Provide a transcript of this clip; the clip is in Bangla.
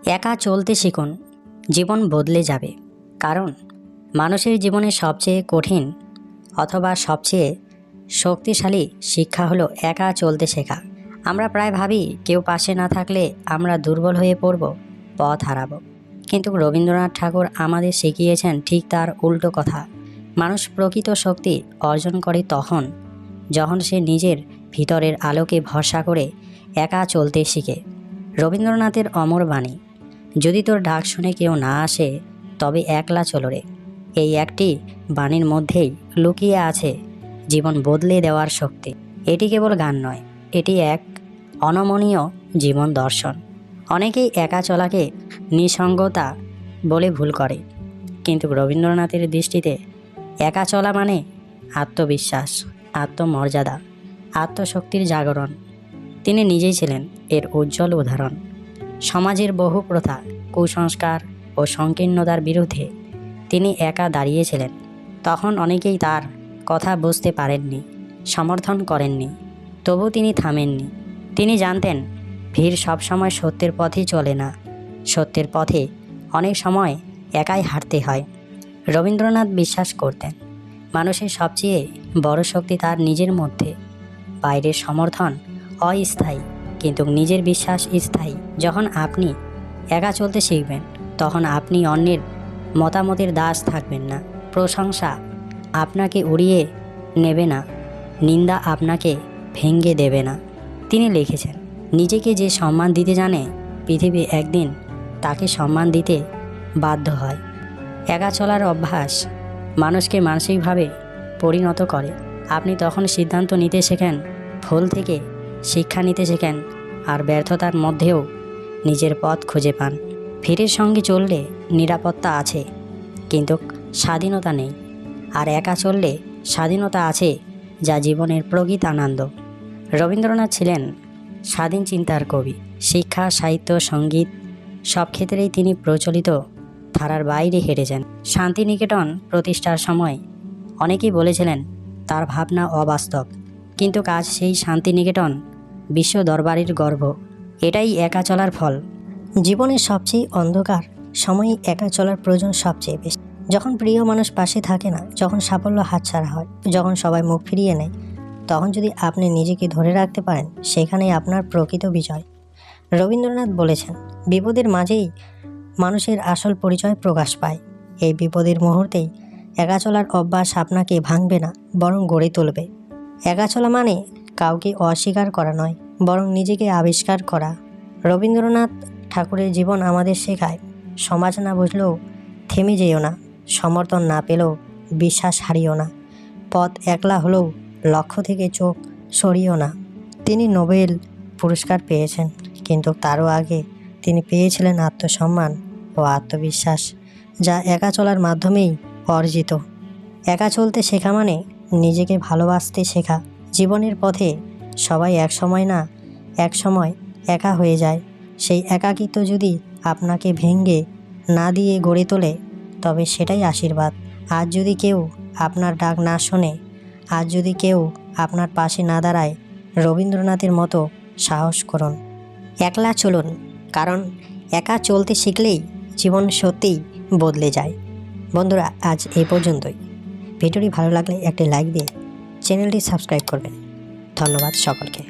একা চলতে শিখুন, জীবন বদলে যাবে। কারণ মানুষের জীবনে সবচেয়ে কঠিন অথবা সবচেয়ে শক্তিশালী শিক্ষা হলো একা চলতে শেখা। আমরা প্রায় ভাবি কেউ পাশে না থাকলে আমরা দুর্বল হয়ে পড়ব, পথ হারাবো। কিন্তু রবীন্দ্রনাথ ঠাকুর আমাদের শিখিয়েছেন ঠিক তার উল্টো কথা। মানুষ প্রকৃত শক্তি অর্জন করে তখন যখন সে নিজের ভিতরের আলোকে ভরসা করে একা চলতে শিখে। রবীন্দ্রনাথের অমর বাণী, যদি তোর ডাক শুনে কেউ না আসে তবে একলা চলো রে। এই একটি বাণীর মধ্যেই লুকিয়ে আছে জীবন বদলে দেওয়ার শক্তি। এটি কেবল গান নয়, এটি এক অনমনীয় জীবন দর্শন। অনেকেই একা চলাকে নিঃসঙ্গতা বলে ভুল করে, কিন্তু রবীন্দ্রনাথের দৃষ্টিতে একা চলা মানে আত্মবিশ্বাস, আত্মমর্যাদা, আত্মশক্তির জাগরণ। তিনি নিজেই ছিলেন এর উজ্জ্বল উদাহরণ। সমাজের বহু প্রথা, কুসংস্কার ও সংকীর্ণতার বিরুদ্ধে তিনি একা দাঁড়িয়েছিলেন। তখন অনেকেই তার কথা বুঝতে পারেননি, সমর্থন করেননি, তবু তিনি থামেননি। তিনি জানতেন ভিড় সবসময় সত্যের পথেই চলে না, সত্যের পথে অনেক সময় একাই হাঁটতে হয়। রবীন্দ্রনাথ বিশ্বাস করতেন মানুষের সবচেয়ে বড় শক্তি তার নিজের মধ্যে। বাইরের সমর্থন অস্থায়ী, কিন্তু নিজের বিশ্বাস স্থায়ী। যখন আপনি একা চলতে শিখবেন তখন আপনি অন্যের মতামতের দাস থাকবেন না। প্রশংসা আপনাকে উড়িয়ে নেবে না, নিন্দা আপনাকে ভেঙে দেবে না। তিনি লিখেছেন, নিজেকে যে সম্মান দিতে জানে পৃথিবী একদিন তাকে সম্মান দিতে বাধ্য হয়। একা চলার অভ্যাস মানুষকে মানসিকভাবে পরিণত করে। আপনি তখন সিদ্ধান্ত নিতে শেখেন, ভুল থেকে শিক্ষা নিতে শেখেন, আর ব্যর্থতার মধ্যেও নিজের পথ খুঁজে পান। ভিড়ের সঙ্গে চললে নিরাপত্তা আছে, কিন্তু স্বাধীনতা নেই। আর একা চললে স্বাধীনতা আছে, যা জীবনের প্রকৃত আনন্দ। রবীন্দ্রনাথ ছিলেন স্বাধীন চিন্তার কবি। শিক্ষা, সাহিত্য, সঙ্গীত সব ক্ষেত্রেই তিনি প্রচলিত ধারার বাইরে হেঁটেছেন। শান্তিনিকেতন প্রতিষ্ঠার সময় অনেকেই বলেছিলেন তার ভাবনা অবাস্তব, কিন্তু কাজ সেই শান্তিনিকেতন বিশ্ব দরবারের গর্ব। এটাই একা চলার ফল। জীবনের সবচেয়ে অন্ধকার সময়ে একা চলার প্রয়োজন সবচেয়ে বেশি। যখন প্রিয় মানুষ পাশে থাকে না, যখন সাফল্য হাতছাড়া হয়, যখন সবাই মুখ ফিরিয়ে নেয়, তখন যদি আপনি নিজেকে ধরে রাখতে পারেন, সেখানেই আপনার প্রকৃত বিজয়। রবীন্দ্রনাথ বলেছেন, বিপদের মাঝেই মানুষের আসল পরিচয় প্রকাশ পায়। এই বিপদের মুহূর্তেই একা চলার অভ্যাস আপনাকে ভাঙবে না, বরং গড়ে তুলবে। একা চলা মানে কাউকে অস্বীকার করা নয়, বরং নিজেকে আবিষ্কার করা। রবীন্দ্রনাথ ঠাকুরের জীবন আমাদের শেখায়, সমাজ না বুঝলেও থেমে যেও না, সমর্থন না পেলেও বিশ্বাস হারিও না, পথ একলা হলেও লক্ষ্য থেকে চোখ সরিও না। তিনি নোবেল পুরস্কার পেয়েছেন, কিন্তু তারও আগে তিনি পেয়েছিলেন আত্মসম্মান ও আত্মবিশ্বাস, যা একা চলার মাধ্যমেই অর্জিত। একা চলতে শেখা মানে নিজেকে ভালোবাসতে শেখা। জীবনের পথে সবাই এক সময় একা হয়ে যায়। সেই একাকিত্ব যদি আপনাকে ভেঙে না দিয়ে গড়ে তোলে, তবে সেটাই আশীর্বাদ। আজ যদি কেউ আপনার ডাক না শোনে, আজ যদি কেউ আপনার পাশে না দাঁড়ায়, রবীন্দ্রনাথের মতো সাহস করুন, একলা চলুন। কারণ একা চলতে শিখলেই জীবন সত্যিই বদলে যায়। বন্ধুরা, আজ এই পর্যন্তই। ভিডিওটি ভালো লাগলে একটি লাইক দিয়ে চ্যানেলটি সাবস্ক্রাইব করবেন। ধন্যবাদ সকলকে।